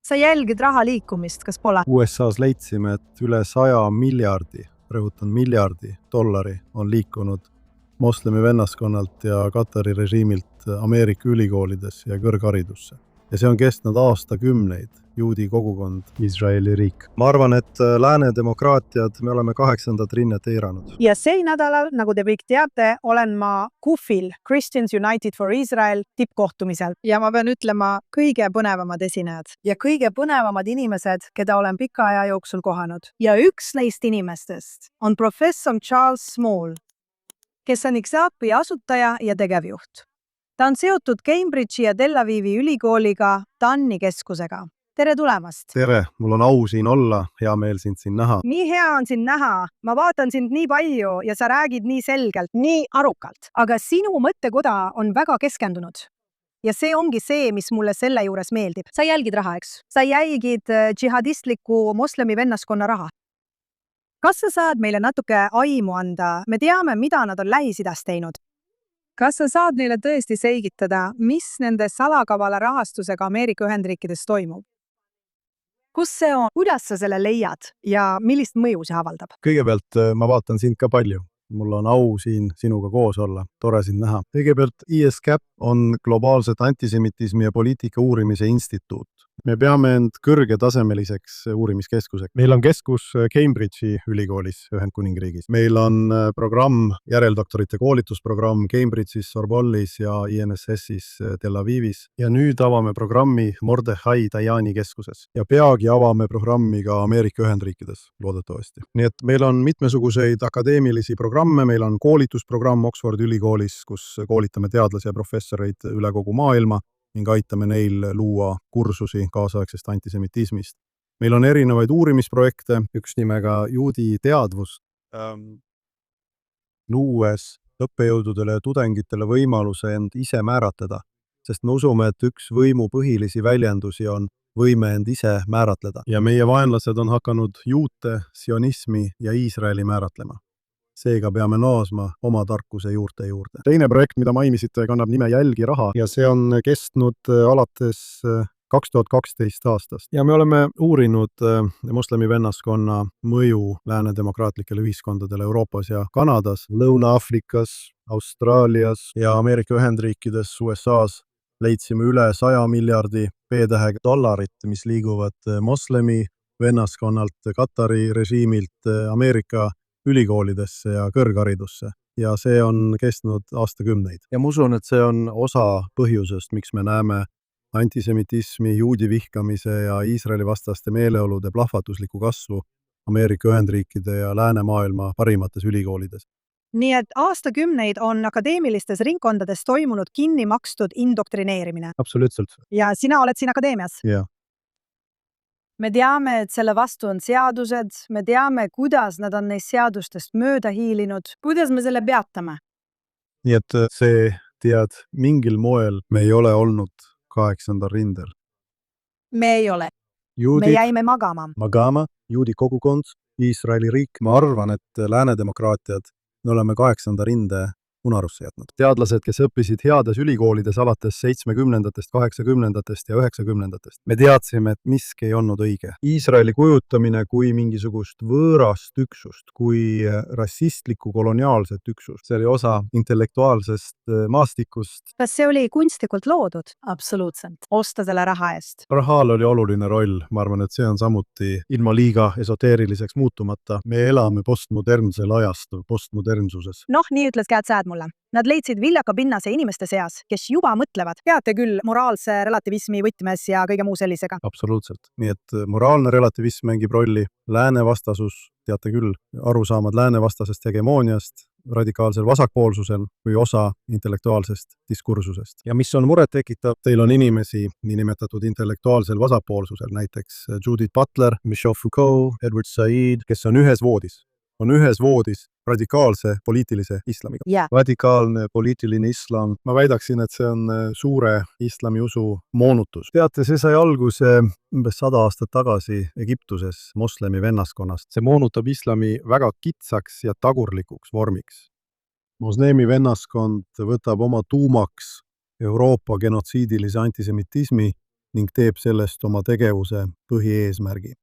Sa jälgid raha liikumist, kas pole? USAs leidsime, et üle 100 miljardi, rõhutan miljardi dollari on liikunud moslemi vennaskonnalt ja Katari režiimilt Ameerika ülikoolides ja kõrgharidusse. Ja see on kestnud aastakümneid, juudi kogukond, Iisraeli riik. Ma arvan, et lääne demokraatiad me oleme 8. rinnet eiranud. Ja sel nädalal, nagu te kõik teate, olen ma KUF-il, Christians United for Israel tippkohtumisel. Ja ma pean ütlema, kõige põnevamad esinejad. Ja kõige põnevamad inimesed, keda olen pika aja jooksul kohanud. Ja üks neist inimestest on professor Charles Small, kes on XAP-i asutaja ja tegevjuht. Ta on seotud Cambridge'i ja Tel Avivi ülikooliga TANi keskusega. Tere tulemast! Tere, mul on au siin olla, hea meel sind siin näha. Nii hea on sind näha. Ma vaatan sind nii palju ja sa räägid nii selgelt, nii arukalt. Aga sinu mõttekoda on väga keskendunud. Ja see ongi see, mis mulle selle juures meeldib. Sa jälgid raha, eks? Sa jälgid džihadistliku moslemi vennaskonna raha. Kas sa saad meile natuke aimu anda? Me teame, mida nad on Lähis-Idas teinud. Kas sa saad neile tõesti selgitada, mis nende salakavala rahastusega Ameerika Ühendriikides toimub? Kus see on? Kuidas sa selle leiad ja millist mõju see avaldab? Kõigepealt ma vaatan sind ka palju. Mul on au siin sinuga koos olla. Tore sind näha. Kõigepealt ISCAP on globaalset antisemitismi ja poliitika uurimise instituut. Me peame end kõrgetasemeliseks uurimiskeskuseks. Meil on keskus Cambridge'i ülikoolis Ühendkuningriigis. Meil on programm, järeldoktorite koolitusprogramm Cambridge'is, Sorbonne'is ja INSS-is Tel Avivis. Ja nüüd avame programmi Mordechai Dayani keskuses. Ja peagi avame programmi ka Ameerika Ühendriikides, loodetavasti. Nii et meil on mitmesuguseid akadeemilisi programme, meil on koolitusprogramm Oxfordi ülikoolis, kus koolitame teadlasi ja professoreid üle kogu maailma ning aitame neil luua kursusi kaasaegsest antisemitismist. Meil on erinevaid uurimisprojekte, üks nimega juudi teadvus, luues õppejõududele ja tudengitele võimaluse end ise määratleda, sest me usume, et üks võimu põhilisi väljendusi on võime end ise määratleda. Ja meie vaenlased on hakanud juute, sionismi ja Iisraeli määratlema. Seega peame naasma oma tarkuse juurte juurde. Teine projekt, mida mainisite, kannab nime Jälgi raha ja see on kestnud alates 2012 aastast. Ja me oleme uurinud moslemi vennaskonna mõju lääne demokraatlikele ühiskondadele Euroopas ja Kanadas, Lõuna-Aafrikas, Austraalias ja Ameerika Ühendriikides, USAs leidsime üle 100 miljardi P-tähega dollarit, mis liiguvad moslemi vennaskonnalt, Katari režiimilt, Ameerika ülikoolidesse ja kõrgharidusse ja see on kestnud aastakümneid. Ja ma usun, et see on osa põhjusest, miks me näeme antisemitismi, juudi vihkamise ja Iisraeli vastaste meeleolude plahvatuslikku kasvu Ameerika Ühendriikide ja läänemaailma parimates ülikoolides. Nii et aastakümneid on akadeemilistes ringkondades toimunud kinni makstud indoktrineerimine. Absoluutselt. Ja sina oled siin akadeemias? Jah. Me teame, et selle vastu on seadused, me teame, kuidas nad on neist seadustest mööda hiilinud. Kuidas me selle peatame? Nii et see, tead, mingil moel me ei ole olnud 8. rindel. Me ei ole. Juudid, Me jäime magama. juudi kogukond, Iisraeli riik. Ma arvan, et lääne demokraatiad me oleme 8. rinde unarusse jätnud. Teadlased, kes õppisid heades ülikoolides alates 70-ndatest, 80-ndatest ja 90-ndatest. Me teadsime, et miski ei olnud õige. Iisraeli kujutamine kui mingisugust võõrast üksust, kui rassistlikku koloniaalset üksust. See oli osa intellektuaalsest maastikust. Kas see oli kunstlikult loodud? Absoluutselt. Osta selle raha eest. Rahal oli oluline roll. Ma arvan, et see on samuti ilma liiga esoteeriliseks muutumata. Me elame postmodernsel ajastul, postmodernsuses. Nii ütles käed sääd mulle. Nad leidsid viljaka pinnase inimeste seas, kes juba mõtlevad. Teate küll moraalse relativismi võtmes ja kõige muu sellisega. Absoluutselt. Nii et moraalne relativism mängib rolli, läänevastasus, teate küll, arusaamad läänevastasest hegemooniast, radikaalsel vasakpoolsusel või osa intellektuaalsest diskursusest. Ja mis on muret tekitav, teil on inimesi niinimetatud intellektuaalsel vasakpoolsusel, näiteks Judith Butler, Michel Foucault, Edward Said, kes on ühes voodis radikaalse poliitilise islamiga. Yeah. Radikaalne poliitiline islam. Ma väidaksin, et see on suure islami usu moonutus. Teate, see sai alguse umbes 100 aastat tagasi Egiptuses moslemi vennaskonnast. See moonutab islami väga kitsaks ja tagurlikuks vormiks. Moslemi vennaskond võtab oma tuumaks Euroopa genotsiidilise antisemitismi ning teeb sellest oma tegevuse põhieesmärgi.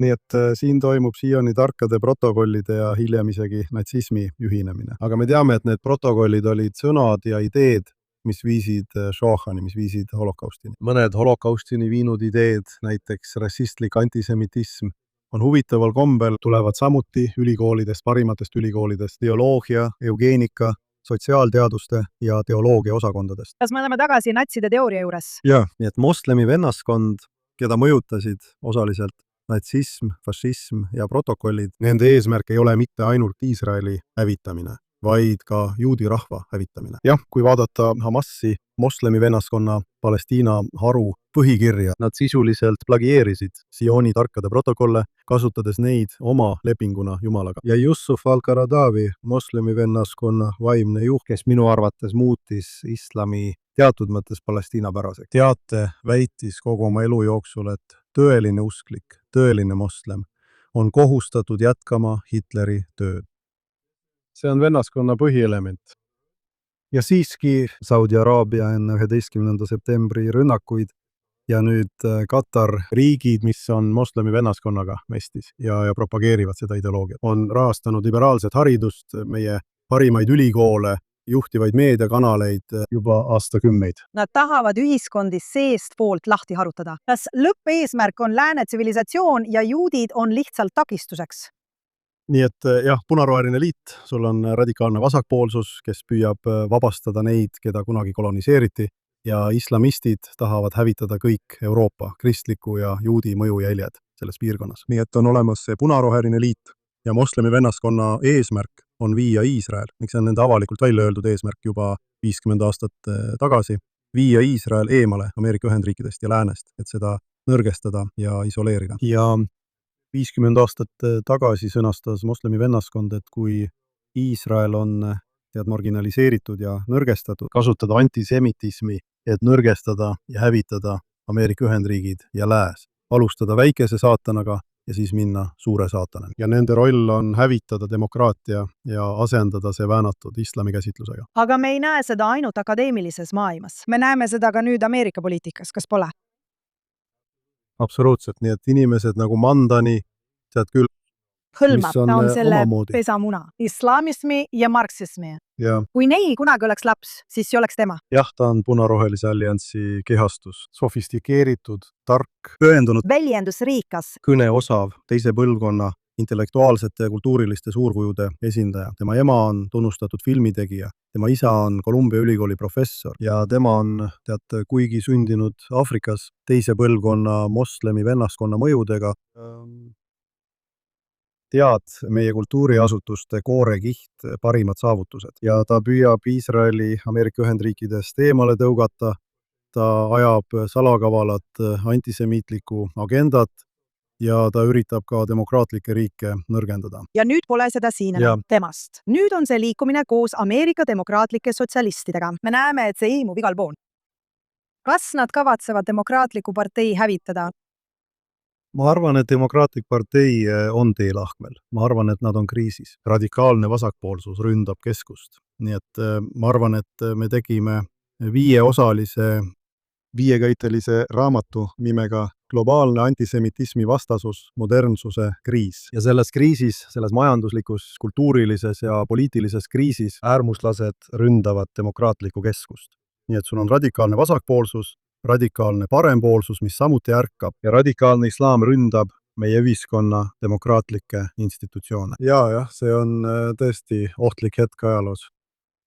Nii et siin toimub siiani tarkade protokollide ja hiljem isegi natsismi ühinemine. Aga me teame, et need protokollid olid sõnad ja ideed, mis viisid Shoahani, mis viisid holokaustini. Mõned holokaustini viinud ideed, näiteks rassistlik antisemitism, on huvitaval kombel tulevad samuti ülikoolidest, parimatest ülikoolidest, bioloogia, eugeenika, sotsiaalteaduste ja teoloogia osakondadest. Kas me oleme tagasi natside teooria juures? Jah, nii et moslemi vennaskond, keda mõjutasid osaliselt natsism, fašism ja protokollid, nende eesmärk ei ole mitte ainult Iisraeli hävitamine, vaid ka juudi rahva hävitamine. Jah, kui vaadata Hamasi, moslemi vennaskonna Palestiina haru põhikirja, nad sisuliselt plagieerisid Sioni tarkade protokolle, kasutades neid oma lepinguna Jumalaga. Ja Yusuf al-Qaradawi, moslemi vennaskonna vaimne juht, kes minu arvates muutis islami teatud mõttes palestiinapäraseks. Teate väitis kogu oma elu jooksul, et tõeline usklik, tõeline moslem on kohustatud jätkama Hitleri tööd. See on vennaskonna põhielement. Ja siiski Saudi Araabia enne 11. septembri rünnakuid ja nüüd Katar, riigid, mis on moslemi vennaskonnaga mestis ja propageerivad seda ideoloogiat, on rahastanud liberaalset haridust, meie parimaid ülikoole, juhtivaid meediakanaleid juba aastakümneid. Nad tahavad ühiskondi seest poolt lahti harutada. Kas lõppeesmärk on lääne tsivilisatsioon ja juudid on lihtsalt takistuseks? Nii et jah, punaroheline liit, sul on radikaalne vasakpoolsus, kes püüab vabastada neid, keda kunagi koloniseeriti, ja islamistid tahavad hävitada kõik Euroopa kristliku ja juudi mõjujäljed selles piirkonnas. Nii et on olemas see punaroheline liit ja moslemi vennaskonna eesmärk on viia Iisrael, miks on nende avalikult välja öeldud eesmärk juba 50 aastat tagasi, viia Iisrael eemale Ameerika Ühendriikidest ja läänest, et seda nõrgestada ja isoleerida. Ja 50 aastat tagasi sõnastas moslemi vennaskond, et kui Iisrael on marginaliseeritud ja nõrgestatud, kasutada antisemitismi, et nõrgestada ja hävitada Ameerika Ühendriigid ja lääs, alustada väikese saatanaga ja siis minna suure saatanani. Ja nende roll on hävitada demokraatia ja asendada see väänatud islami käsitlusega. Aga me ei näe seda ainult akadeemilises maailmas. Me näeme seda ka nüüd Ameerika poliitikas, kas pole? Absoluutselt, nii et inimesed nagu Mandani, tead küll, hõlmab, ta on selle omamoodi pesamuna. Islamismi ja marksismi. Ja Kui neil kunagi oleks laps, siis see oleks tema. jah, ta on punarohelise alliansi kehastus, sofistikeeritud, tark, pööndunud, Väljendusriikas. kõneosav, teise põlvkonna intellektuaalsete ja kultuuriliste suurkujude esindaja. Tema ema on tunnustatud filmitegija, tema isa on Columbia ülikooli professor ja tema on, tead, kuigi sündinud Aafrikas teise põlvkonna moslemi vennaskonna mõjudega, tead meie kultuuriasutuste koorekiht parimad saavutused. Ja ta püüab Iisraeli Ameerika Ühendriikidest eemale tõugata, ta ajab salakavalat antisemiitlikku agendat ja ta üritab ka demokraatlikke riike nõrgendada. Ja nüüd pole seda siin Ja. enam temast. Nüüd on see liikumine koos Ameerika demokraatlike sotsialistidega. Me näeme, et see ilmub igal pool. Kas nad kavatsevad demokraatliku partei hävitada? Ma arvan, et demokraatlik partei on teelahkmel. Ma arvan, et nad on kriisis. Radikaalne vasakpoolsus ründab keskust. Nii et ma arvan, et me tegime 5-osalise, 5-köitelise raamatu nimega Globaalne antisemitismi vastasus, modernsuse kriis. Ja selles kriisis, selles majanduslikus, kultuurilises ja poliitilises kriisis äärmuslased ründavad demokraatlikku keskust. Nii et sul on radikaalne vasakpoolsus, radikaalne parempoolsus, mis samuti ärkab, ja radikaalne islaam ründab meie ühiskonna demokraatlikke institutsioone. Jah, see on tõesti ohtlik hetk ajaloos.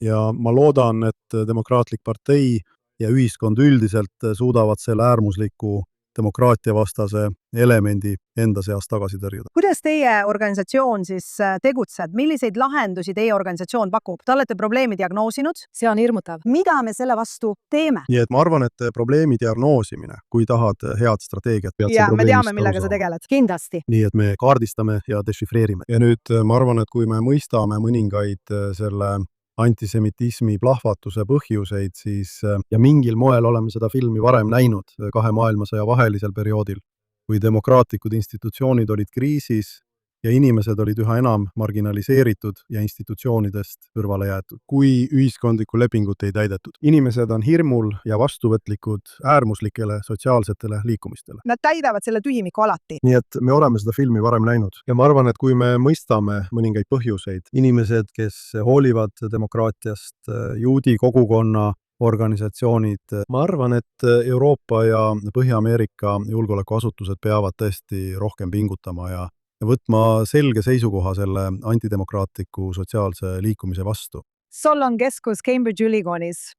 Ja ma loodan, et demokraatlik partei ja ühiskond üldiselt suudavad selle äärmusliku demokraatiavastase elemendi enda seast tagasi tõrjuda. Kuidas teie organisatsioon siis tegutseb? Milliseid lahendusi teie organisatsioon pakub? Te olete probleemi diagnoosinud? See on hirmutav. Mida me selle vastu teeme? Nii et ma arvan, et probleemi diagnoosimine, kui tahad head strateegiat, Ja me teame, millega sa tegeled. Kindlasti. Nii et me kaardistame ja dešifreerime. Ja nüüd ma arvan, et kui me mõistame mõningaid selle antisemitismi plahvatuse põhjuseid, siis ja mingil moel oleme seda filmi varem näinud 2 maailmasõja vahelisel perioodil, kui demokraatlikud institutsioonid olid kriisis ja inimesed olid üha enam marginaliseeritud ja institutsioonidest kõrvale jäetud, kui ühiskondlikku lepingut ei täidetud. Inimesed on hirmul ja vastuvõtlikud äärmuslikele sotsiaalsetele liikumistele. Nad täidavad selle tühimiku alati. Nii et me oleme seda filmi varem näinud ja ma arvan, et kui me mõistame mõningaid põhjuseid, inimesed, kes hoolivad demokraatiast, juudi kogukonna organisatsioonid, ma arvan, et Euroopa ja Põhja-Ameerika julgeolekuasutused peavad tõesti rohkem pingutama ja võtma selge seisukoha selle antidemokraatliku sotsiaalse liikumise vastu. Sul on keskus Cambridge ülikoolis.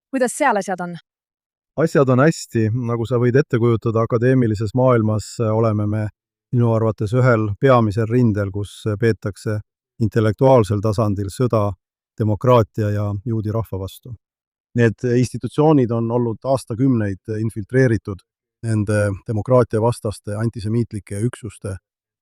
Kuidas seal asjad on? Asjad on hästi, nagu sa võid ette kujutada, akadeemilises maailmas oleme me minu arvates ühel peamisel rindel, kus peetakse intellektuaalsel tasandil sõda demokraatia ja juudi rahva vastu. Need institutsioonid on olnud aastakümneid infiltreeritud nende demokraatia vastaste antisemiitlike üksuste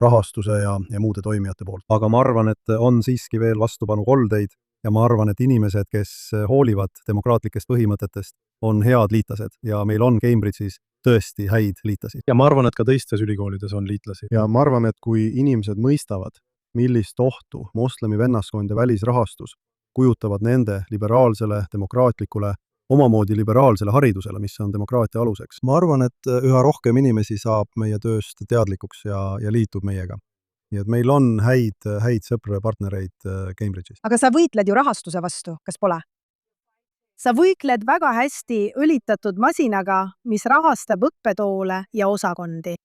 rahastuse ja muude toimijate poolt. Aga ma arvan, et on siiski veel vastupanukoldeid ja ma arvan, et inimesed, kes hoolivad demokraatlikest põhimõtetest, on head liitlased ja meil on Cambridge'is tõesti häid liitlasi. Ja ma arvan, et ka teistes ülikoolides on liitlasi. Ja ma arvan, et kui inimesed mõistavad, millist ohtu moslemi vennaskond ja välisrahastus kujutavad nende liberaalsele, demokraatlikule, omamoodi liberaalsele haridusele, mis on demokraatia aluseks. Ma arvan, et üha rohkem inimesi saab meie tööst teadlikuks ja liitub meiega. Nii et meil on häid sõpru ja partnereid Cambridge'is. Aga sa võitled ju rahastuse vastu, kas pole? Sa võitled väga hästi õlitatud masinaga, mis rahastab õppetoole ja osakondi.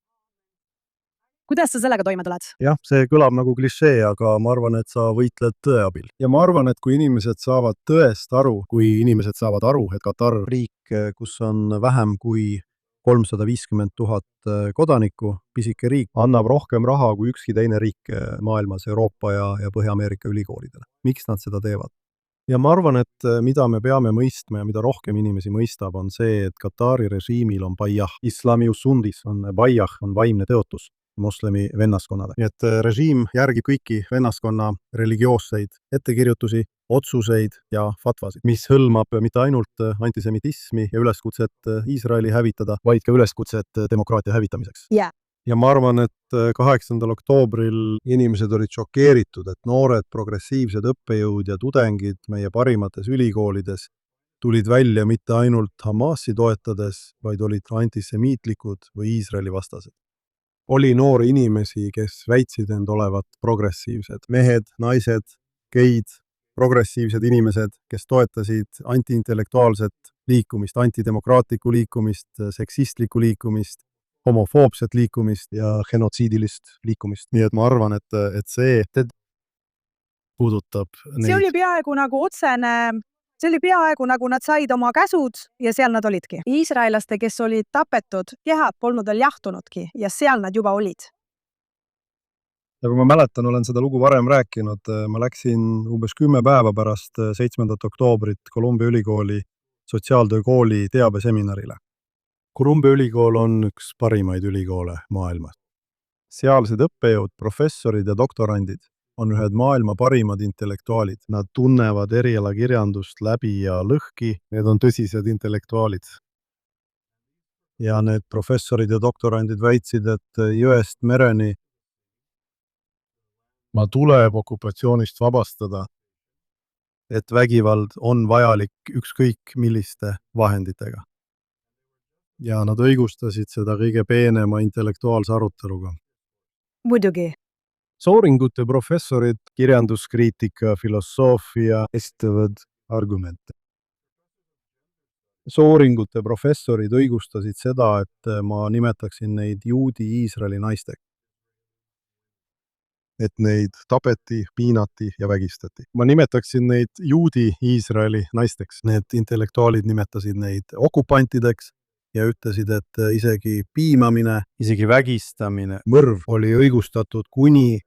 Kuidas sa sellega toime tuled? Jah, see kõlab nagu klišee, aga ma arvan, et sa võitled tõe abil. Ja ma arvan, et kui inimesed saavad tõest aru, et Katar riik, kus on vähem kui 350 000 kodanikku, pisike riik, annab rohkem raha kui ükski teine riik maailmas, Euroopa ja Põhja-Ameerika ülikoolidele. Miks nad seda teevad? Ja ma arvan, et mida me peame mõistma ja mida rohkem inimesi mõistab, on see, et Katari režiimil on baiah. Islamius sundis on baiah, on vaimne tõotus moslemi vennaskonnale. Nii et režiim järgib kõiki vennaskonna religioosseid ettekirjutusi, otsuseid ja fatvasid, mis hõlmab mitte ainult antisemitismi ja üleskutset Iisraeli hävitada, vaid ka üleskutset demokraatia hävitamiseks. Yeah. Ja ma arvan, et 8. oktoobril inimesed olid šokeeritud, et noored progressiivsed õppejõud ja tudengid meie parimates ülikoolides tulid välja mitte ainult Hamasi toetades, vaid olid antisemiitlikud või Iisraeli vastased. Oli noori inimesi, kes väitsid end olevat progressiivsed. Mehed, naised, geid, progressiivsed inimesed, kes toetasid antiintellektuaalset liikumist, antidemokraatlikku liikumist, seksistlikku liikumist, homofoobset liikumist ja genotsiidilist liikumist. Nii et ma arvan, et see puudutab neid. See oli peaaegu nagu nad said oma käsud ja seal nad olidki. Iisraelaste, kes olid tapetud, kehad polnud veel jahtunudki ja seal nad juba olid. Ja kui ma mäletan, olen seda lugu varem rääkinud, ma läksin umbes 10 päeva pärast 7. oktoobrit Columbia ülikooli sotsiaaltöökooli teabeseminarile. Columbia ülikool on üks parimaid ülikoole maailmas. Sealsed õppejõud, professorid ja doktorandid on ühed maailma parimad intellektuaalid. Nad tunnevad erialakirjandust läbi ja lõhki, need on tõsised intellektuaalid. Ja need professorid ja doktorandid väitsid, et jõest mereni ma tuleb okupatsioonist vabastada, et vägivald on vajalik ükskõik milliste vahenditega. Ja nad õigustasid seda kõige peenema intellektuaalse aruteluga. Muidugi. Sooringute professorid, kirjanduskriitika, filosoofia esitavad argumente. Sooringute professorid õigustasid seda, et ma nimetaksin neid juudi Iisraeli naisteks. Et neid tapeti, piinati ja vägistati. Ma nimetaksin neid juudi Iisraeli naisteks. Need intellektuaalid nimetasid neid okupantideks ja ütlesid, et isegi piimamine, isegi vägistamine, mõrv oli õigustatud kuni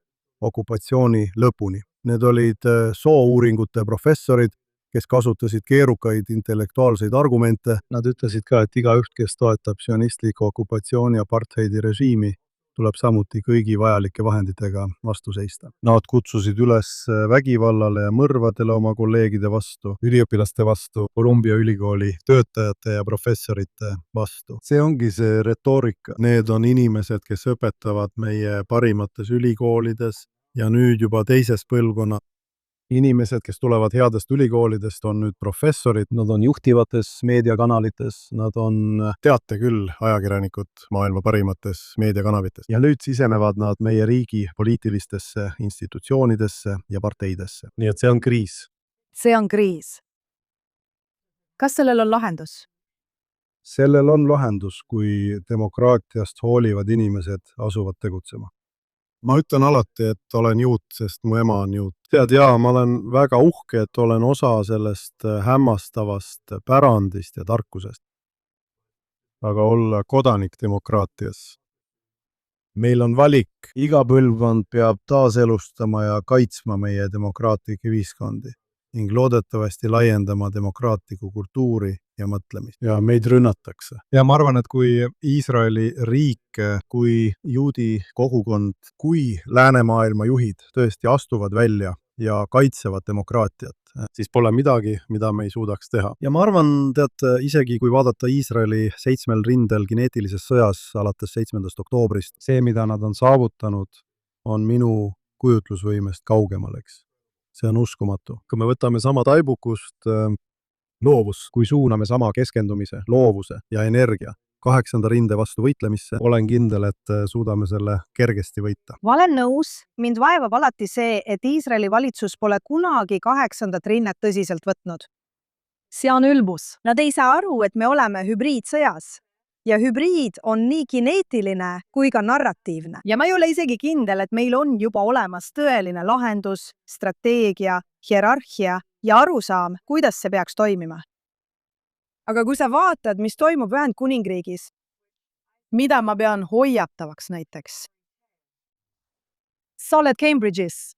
okupatsiooni lõpuni. Need olid soouuringute professorid, kes kasutasid keerukaid intellektuaalseid argumente. Nad ütlesid ka, et igaüht, kes toetab sionistliku okupatsiooni apartheidi režiimi, tuleb samuti kõigi vajalike vahenditega vastu seista. Nad kutsusid üles vägivallale ja mõrvadele oma kolleegide vastu, üliõpilaste vastu, Columbia ülikooli töötajate ja professorite vastu. See ongi see retoorika. Need on inimesed, kes õpetavad meie parimates ülikoolides ja nüüd juba teises põlvkonna inimesed, kes tulevad headest ülikoolidest, on nüüd professorid, nad on juhtivates meediakanalites, nad on, teate küll, ajakirjanikud maailma parimates meediakanalites. Ja nüüd sisenevad nad meie riigi poliitilistesse institutsioonidesse ja parteidesse. Nii et see on kriis. See on kriis. Kas sellel on lahendus? Sellel on lahendus, kui demokraatiast hoolivad inimesed asuvad tegutsema. Ma ütlen alati, et olen juut, sest mu ema on juut. Tead, ma olen väga uhke, et olen osa sellest hämmastavast pärandist ja tarkusest. Aga olla kodanik demokraatias. Meil on valik. Iga põlvkond peab taaselustama ja kaitsma meie demokraatlikke ühiskondi ning loodetavasti laiendama demokraatlikku kultuuri ja mõtlemist. Ja meid rünnatakse. Ja ma arvan, et kui Iisraeli riik, kui juudi kogukond, kui läänemaailma juhid tõesti astuvad välja ja kaitsevad demokraatiat, siis pole midagi, mida me ei suudaks teha. Ja ma arvan, isegi kui vaadata Iisraeli 7 rindel geneetilises sõjas alates 7. oktoobrist, see, mida nad on saavutanud, on minu kujutlusvõimest kaugemal, eks. See on uskumatu. Kui me võtame sama taibukust, loovus, kui suuname sama keskendumise, loovuse ja energia 8. rinde vastu võitlemisse, olen kindel, et suudame selle kergesti võita. Ma olen nõus, mind vaevab alati see, et Iisraeli valitsus pole kunagi 8. rinnet tõsiselt võtnud. See on ülbus. Nad ei saa aru, et me oleme hübriidsõjas. Ja hübriid on nii kineetiline kui ka narratiivne. Ja ma ei ole isegi kindel, et meil on juba olemas tõeline lahendus, strateegia, hierarhia ja arusaam, kuidas see peaks toimima. Aga kui sa vaatad, mis toimub Ühendkuningriigis, mida ma pean hoiatavaks näiteks? Sa oled Cambridge'is.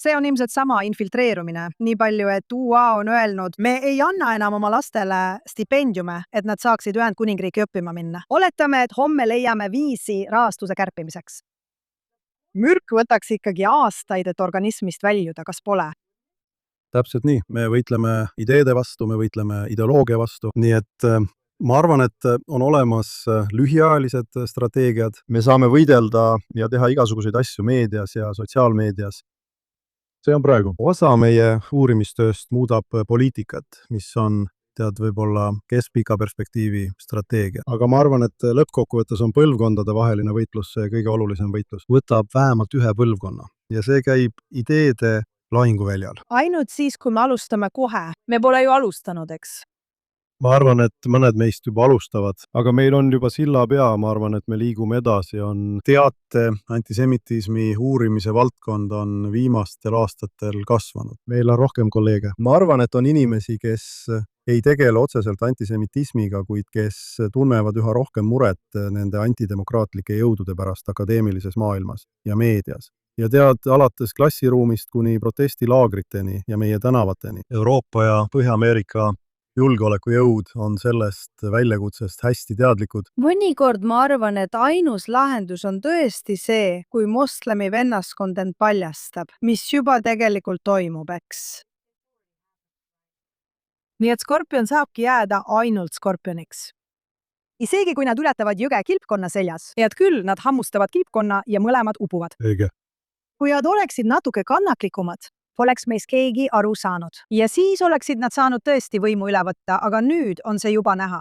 See on ilmselt sama infiltreerumine, nii palju, et UA on öelnud, me ei anna enam oma lastele stipendiume, et nad saaksid Ühendkuningriigi õppima minna. Oletame, et homme leiame viisi rahastuse kärpimiseks. Mürk võtaks ikkagi aastaid, et organismist väljuda, kas pole? Täpselt nii. Me võitleme ideede vastu, me võitleme ideoloogia vastu, nii et ma arvan, et on olemas lühiajalised strateegiad. Me saame võidelda ja teha igasuguseid asju meedias ja sotsiaalmeedias. See on praegu. Osa meie uurimistööst muudab poliitikat, mis on võib-olla keskpika perspektiivi strateegia. Aga ma arvan, et lõppkokkuvõttes on põlvkondade vaheline võitlus see kõige olulisem võitlus. Võtab vähemalt ühe põlvkonna ja see käib ideede lahinguväljal. Ainult siis, kui me alustame kohe. Me pole ju alustanud, eks? Ma arvan, et mõned meist juba alustavad, aga meil on juba silla pea, ma arvan, et me liigume edasi, on teate, antisemitismi uurimise valdkond on viimastel aastatel kasvanud. Meil on rohkem kolleege. Ma arvan, et on inimesi, kes ei tegele otseselt antisemitismiga, kuid kes tunnevad üha rohkem muret nende antidemokraatlike jõudude pärast akadeemilises maailmas ja meedias. Ja tead, alates klassiruumist kuni protestilaagriteni ja meie tänavateni. Euroopa ja Põhja-Ameerika julgeolekujõud on sellest väljakutsest hästi teadlikud. Mõnikord ma arvan, et ainus lahendus on tõesti see, kui moslemi vennaskond end paljastab, mis juba tegelikult toimub, eks. Nii et skorpion saabki jääda ainult skorpioniks. Isegi kui nad ületavad jõge kilpkonna seljas, head küll, nad hammustavad kilpkonna ja mõlemad upuvad. Õige. Kui nad oleksid natuke kannatlikumad, poleks meist keegi aru saanud. Ja siis oleksid nad saanud tõesti võimu üle võtta, aga nüüd on see juba näha.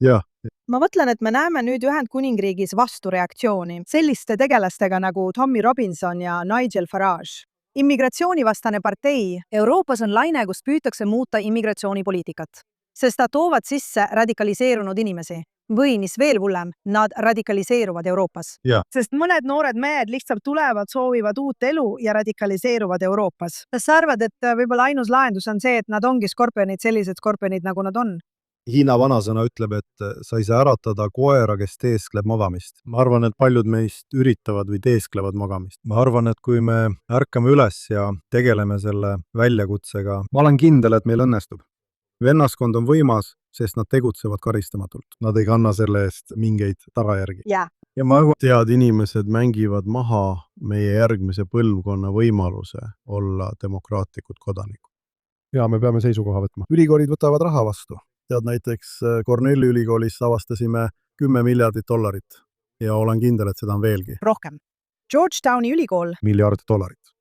Jah. Ma mõtlen, et me näeme nüüd Ühendkuningriigis vastureaktsiooni selliste tegelastega nagu Tommy Robinson ja Nigel Farage. Immigratsioonivastane partei Euroopas on laine, kus püütakse muuta immigratsioonipoliitikat, sest nad toovad sisse radikaliseerunud inimesi. Või mis veel hullem, nad radikaliseeruvad Euroopas. Ja. Sest mõned noored mehed lihtsalt tulevad, soovivad uut elu ja radikaliseeruvad Euroopas. Kas sa arvad, et võib-olla ainus lahendus on see, et nad ongi skorpionid, sellised skorpionid, nagu nad on? Hiina vanasõna ütleb, et sa ei saa äratada koera, kes teeskleb magamist. Ma arvan, et paljud meist üritavad või teesklevad magamist. Ma arvan, et kui me ärkame üles ja tegeleme selle väljakutsega, ma olen kindel, et meil õnnestub. Vennaskond on võimas sest nad tegutsevad karistamatult. Nad ei kanna selle eest mingeid tagajärgi. jaa. Ja ma arvan, tead inimesed mängivad maha meie järgmise põlvkonna võimaluse olla demokraatlikud kodanikud. Ja me peame seisukoha võtma. Ülikoolid võtavad raha vastu. Tead, näiteks Cornelli ülikoolis avastasime $10 miljardit ja olen kindel, et seda on veelgi. Rohkem. Georgetowni ülikool. $1 miljardit.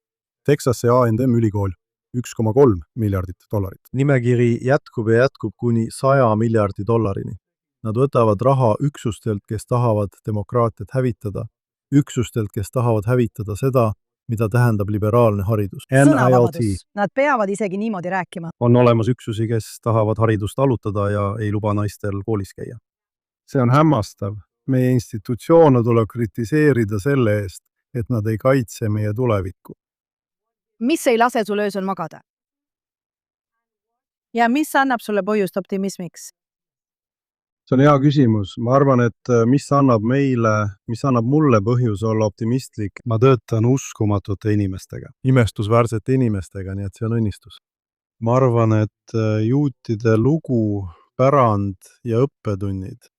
Texase A&M ülikool $1,3 miljardit. Nimekiri jätkub ja jätkub kuni $100 miljardi. Nad võtavad raha üksustelt, kes tahavad demokraatiat hävitada, üksustelt, kes tahavad hävitada seda, mida tähendab liberaalne haridus. Sõnavabadus. Nad peavad isegi niimoodi rääkima. On olemas üksusi, kes tahavad haridust alutada ja ei luba naistel koolis käia. See on hämmastav. Meie institutsioone tuleb kritiseerida selle eest, et nad ei kaitse meie tulevikku. Mis ei lase sul öösel magada? Ja mis annab sulle põhjust optimismiks? See on hea küsimus. Ma arvan, et mis annab mulle põhjus olla optimistlik. Ma töötan uskumatute inimestega, imestusväärsete inimestega, nii et see on õnnistus. Ma arvan, et juutide lugu, pärand ja õppetunnid.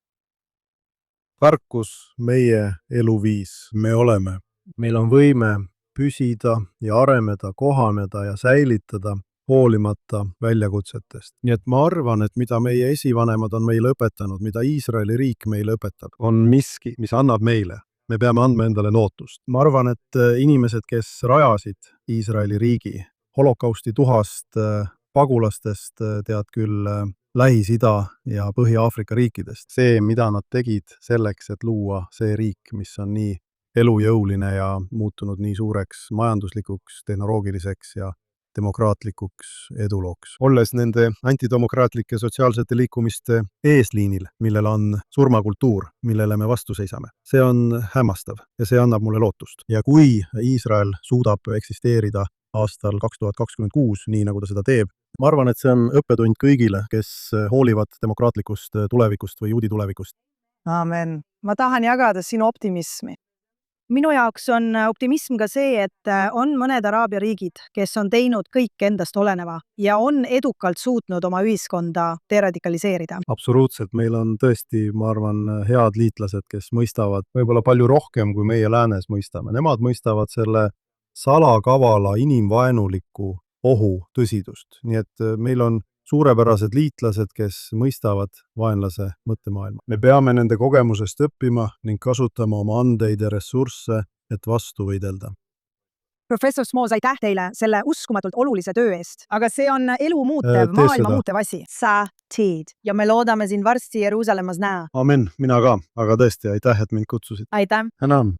Tarkus, meie eluviis, me oleme. Meil on võime püsida ja areneda, kohaneda ja säilitada hoolimata väljakutsetest. Nii et ma arvan, et mida meie esivanemad on meile õpetanud, mida Iisraeli riik meile õpetab, on miski, mis annab meile. Me peame andma endale lootust. Ma arvan, et inimesed, kes rajasid Iisraeli riigi, holokausti tuhast pagulastest, tead küll, Lähis-Ida ja Põhja-Aafrika riikidest. See, mida nad tegid selleks, et luua see riik, mis on nii elujõuline ja muutunud nii suureks majanduslikuks, tehnoloogiliseks ja demokraatlikuks edulooks. Olles nende antidemokraatlike sotsiaalsete liikumiste eesliinil, millel on surmakultuur, millele me vastu seisame. See on hämmastav ja see annab mulle lootust. Ja kui Iisrael suudab eksisteerida aastal 2026, nii nagu ta seda teeb, ma arvan, et see on õppetund kõigile, kes hoolivad demokraatlikust tulevikust või juudi tulevikust. Aamen. Ma tahan jagada sinu optimismi. Minu jaoks on optimism ka see, et on mõned Araabia riigid, kes on teinud kõik endast oleneva ja on edukalt suutnud oma ühiskonda deradikaliseerida. Absoluutselt, meil on tõesti, ma arvan, head liitlased, kes mõistavad võib-olla palju rohkem, kui meie läänes mõistame. Nemad mõistavad selle salakavala inimvaenuliku ohu tõsidust. Nii et meil on suurepärased liitlased, kes mõistavad vaenlase mõttemaailma. Me peame nende kogemusest õppima ning kasutama oma andeid ja ressursse, et vastu võidelda. Professor Smoos, aitäh teile selle uskumatult olulise töö eest. Aga see on elu muutev, maailma muutev asi. Sa teed. Ja me loodame siin varsti Jeruusalemmas näha. Amen, mina ka. Aga tõesti, aitäh, et mind kutsusid. Aitäh. Enam.